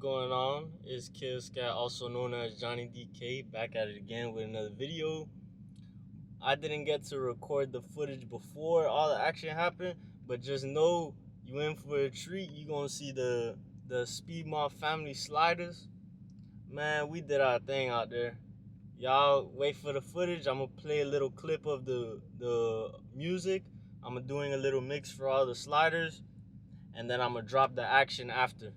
going on? It's Kill Scat, also known as Johnny DK, back at it again with another video. I didn't get to record the footage before all the action happened, but just know you in for a treat. You gonna see the Speed Mob family sliders. Man, we did our thing out there. Y'all wait for the footage. I'm gonna play a little clip of the music. I'm doing a little mix for all the sliders, and then I'm gonna drop the action after.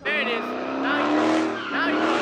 There it is. Now you go.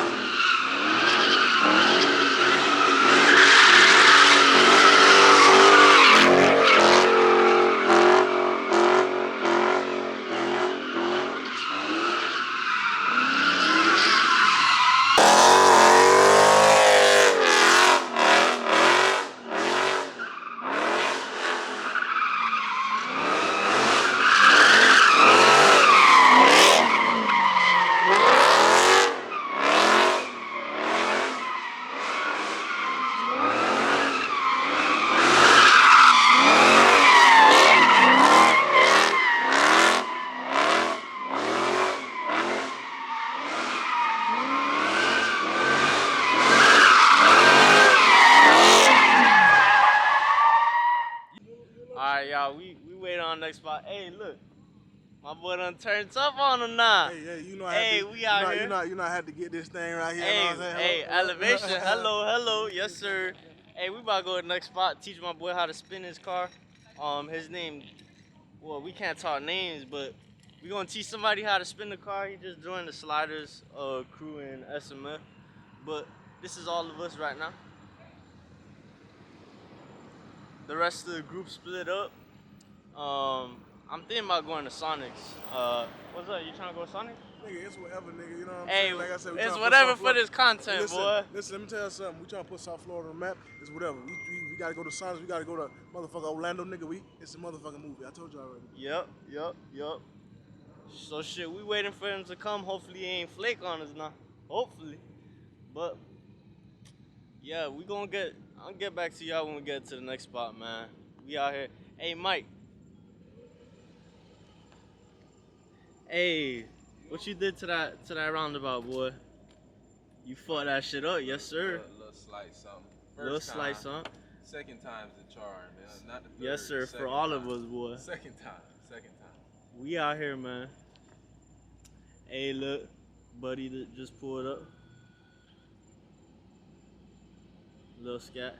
Alright, y'all, we wait on the next spot. Hey, look, my boy done turned up on him now. Hey, you know I Hey, had to, we out here. You know I had to get this thing right here. Hey, you know what I'm saying? hey, elevation. Hello, yes sir. Hey, we about to go to the next spot. Teach my boy how to spin his car. His name. Well, we can't talk names, but we gonna teach somebody how to spin the car. He just joined the sliders crew in SMF. But this is all of us right now. The rest of the group split up. I'm thinking about going to Sonic's. What's up? You trying to go to Sonic's? Nigga, it's whatever, nigga. You know what I'm Hey, saying? Like I said, we it's tryna put whatever South for this content, listen, boy. Listen, let me tell you something. We trying to put South Florida on the map. It's whatever. We gotta go to Sonics. We gotta go to motherfucking Orlando, nigga. It's a motherfucking movie. I told you already. Yep. So shit, we waiting for him to come. Hopefully he ain't flake on us now. Hopefully. But yeah, I'll get back to y'all when we get to the next spot, man. We out here. Hey Mike. Hey, what you did to that roundabout, boy? You fought that shit up, yes sir. A little slight something. Little slight something. Second time's the charm, man. Not the third. Yes sir, for all of us, boy. Second time. We out here, man. Hey, look, buddy that just pulled up. Little scat,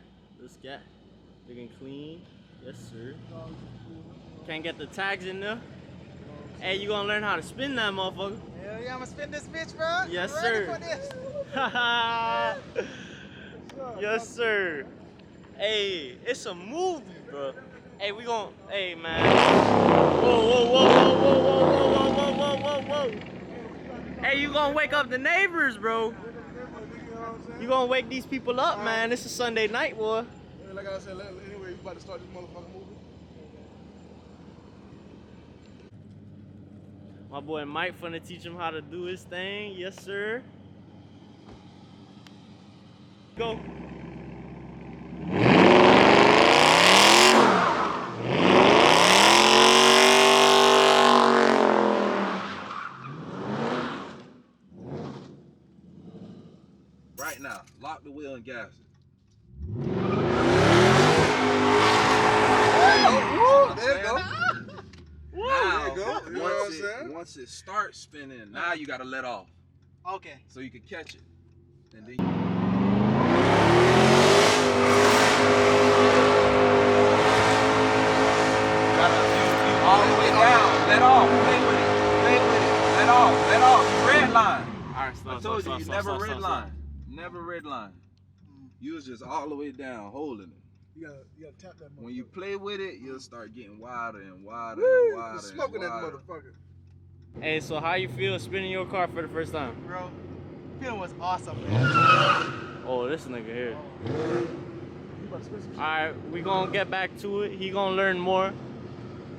looking clean. Yes sir. Can't get the tags in there. Hey, you gonna learn how to spin that motherfucker? Hell yeah, I'm gonna spin this bitch, bro. Yes, I'm ready sir. for this. Yes, sir. Hey, it's a movie, bro. Hey, we gon' hey, man. Whoa, whoa, whoa, whoa, whoa, whoa, whoa, whoa, whoa, whoa, whoa. Hey, you gonna wake up the neighbors, bro. You gonna wake these people up, man. It's a Sunday night, boy. Like I said, anyway, you about to start this motherfucking movie. My boy Mike finna teach him how to do his thing. Yes, sir. Go. Right now, lock the wheel and gas it. There you go. Now, once it starts spinning, now you gotta let off. Okay. So you can catch it. And then all the way down. Let off. Play with it. Play with it. Let off. Let off. Red line. Alright, I told you, never red line. Never red line. You was just all the way down holding it. You gotta tap that motherfucker. When you play with it, you'll start getting wider and wider Woo, and wider. smoking and wider. that motherfucker. Hey, so how you feel spinning your car for the first time? Bro, feeling was awesome, man. Oh, this nigga here. You about to spend some shit? Alright, we gonna get back to it. He gonna learn more.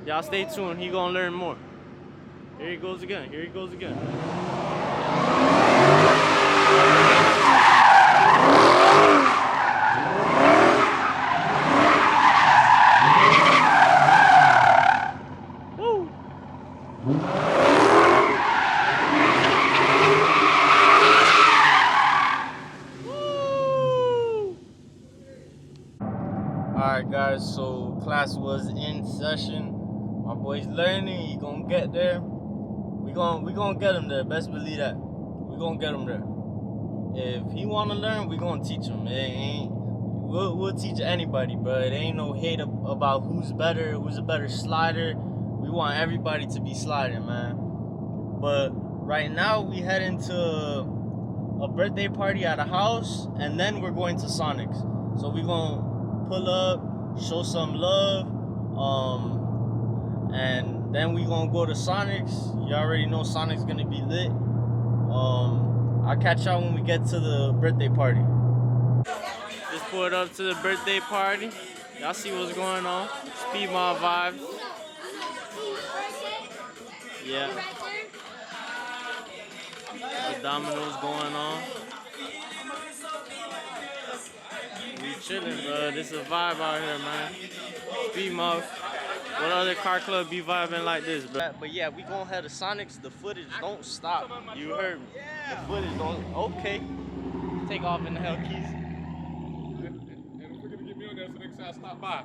Y'all stay tuned. He gonna learn more. Here he goes again. Here he goes again. Woo! Alright guys, so class was in session. My boy's learning, he gonna get there. We gonna get him there, best believe that. We gonna get him there. If he wanna learn, we gonna teach him. We'll teach anybody, but it ain't no hate about who's better, who's a better slider. We want everybody to be sliding, man. But right now we head into a birthday party at a house, and then we're going to Sonic's. So we gonna pull up, show some love, and then we gonna go to Sonic's. You already know Sonic's gonna be lit. I'll catch y'all when we get to the birthday party. Just pulled up to the birthday party. Y'all see what's going on. Speed mob vibes. Yeah. The dominoes going on. We chilling, bro. This is a vibe out here, man. Speed mob. What other car club be vibing like this, bro? But yeah, we gonna head to Sonic's. The footage don't stop. You heard me. The footage don't. Okay. Take off in the hell keys. And don't forget to get me on there so next time I stop by.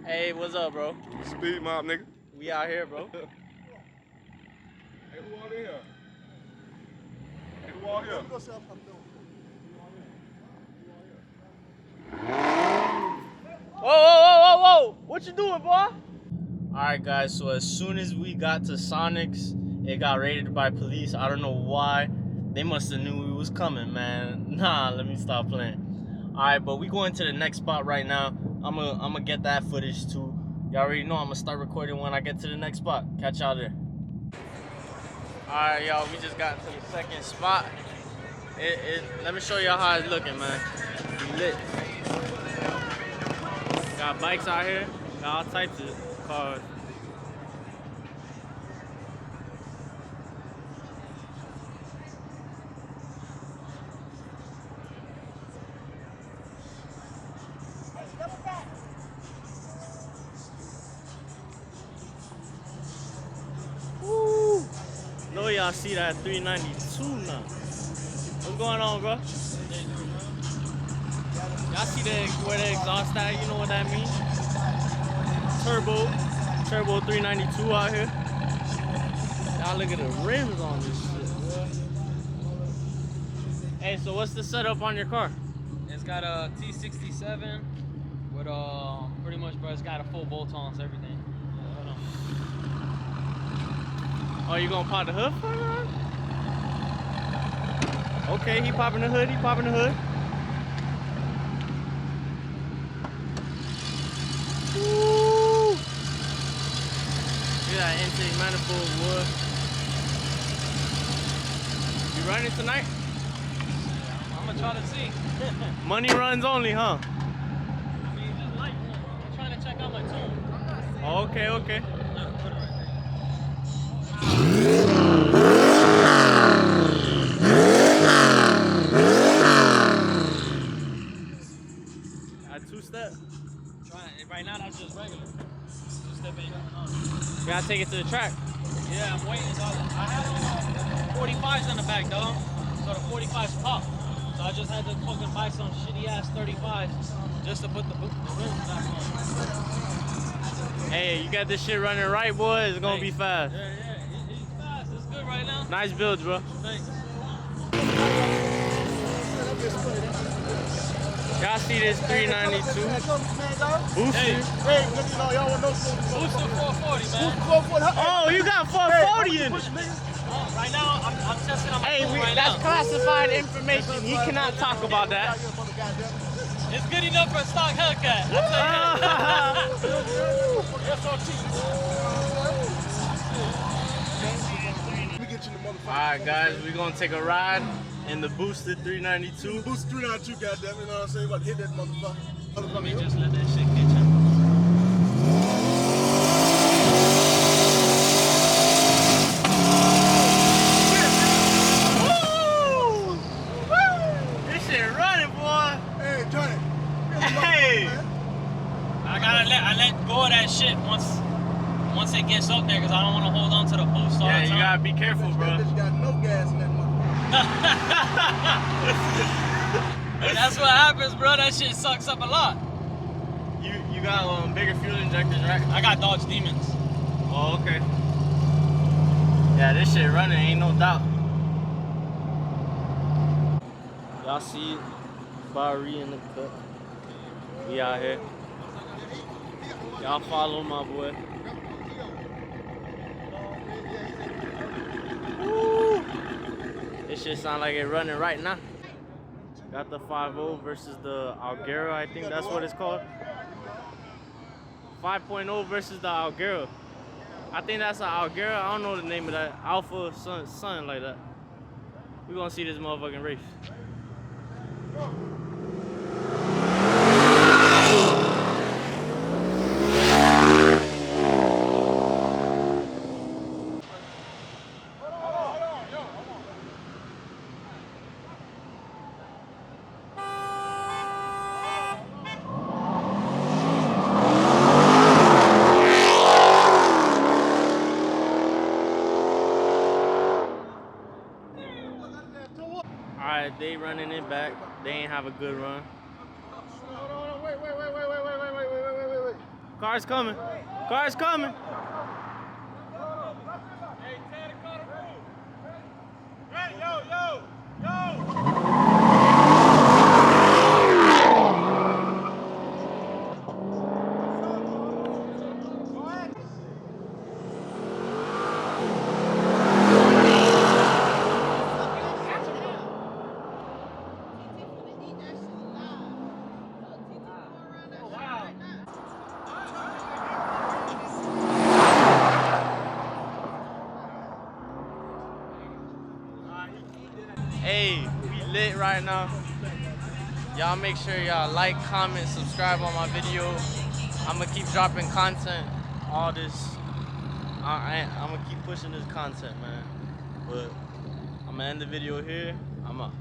Hey, what's up, bro? Speed mob, nigga. We out here, bro. Hey, who all in here? Hey, who all here? Go see how I'm doing. Whoa, whoa, whoa, whoa, whoa! What you doing, boy? Alright, guys, so as soon as we got to Sonic's, it got raided by police. I don't know why. They must have knew we was coming, man. Nah, let me stop playing. Alright, but we going to the next spot right now. I'm gonna get that footage too. Y'all already know I'm gonna start recording when I get to the next spot. Catch y'all there. Alright, y'all, we just got to the second spot. Let me show y'all how it's looking, man. We lit. Got bikes out here, got all types of cars. Woo! Know y'all see that 392 now. What's going on, bro? Y'all see where the exhaust at? You know what that means? Turbo 392 out here. Y'all look at the rims on this shit, bro. Hey, so what's the setup on your car? It's got a T67 with pretty much, bro. It's got a full bolt-ons, everything. Oh, you gonna pop the hood for it? Okay, he popping the hood. that intake manifold wood. You running tonight? I'm gonna try to see. Money runs only, huh? I mean, just light. I'm trying to check out my tune. Oh, okay, okay. Look, put it right there. At two-step. Right now, that's just regular. Two-step ain't going on. We gotta take it to the track. Yeah, I'm waiting. I have 45s in the back, dog. So the 45s pop. So I just had to fucking buy some shitty ass 35s just to put the rims back on. Hey, you got this shit running right, boy. It's gonna be fast. Yeah, he's fast. It's good right now. Nice builds, bro. Thanks. Y'all see this 392 booster? Hey, y'all want no Booster 440, man. Oh, you got 440 in it. Right now, I'm testing on my Hey, phone right that's now. classified information. He cannot talk about that. It's good enough for a stock Hellcat. I tell you Alright, guys, we're gonna take a ride in the boosted 392. Boost 392, goddamn, you know what I'm saying? About to hit that motherfucker. Let me just let that shit get you. This shit running, boy. Hey, Johnny. Hey. I let go of that shit once it gets up there because I don't want to hold on to the boost all Yeah, the you time. gotta be careful, bro. That bitch got no gas in that motherfucker. And that's what happens, bro. That shit sucks up a lot. You got bigger fuel injectors, right? I got Dodge Demons. Oh, okay. Yeah, this shit running, ain't no doubt. Y'all see it? Barry in the cut. We out here. Y'all follow my boy. Woo! This shit sound like it running right now. Got the 5.0 versus the Algera, I think that's what it's called. 5.0 versus the Algera. I think that's an Algera. I don't know the name of that. Alpha, something like that. We're gonna see this motherfucking race. Alright, they running it back. They ain't have a good run. Wait. Car's coming. Car's coming. Hey, we lit right now. Y'all make sure y'all like, comment, subscribe on my video. I'm gonna keep dropping content. All this, I'm gonna keep pushing this content, man. But I'm gonna end the video here. I'm out.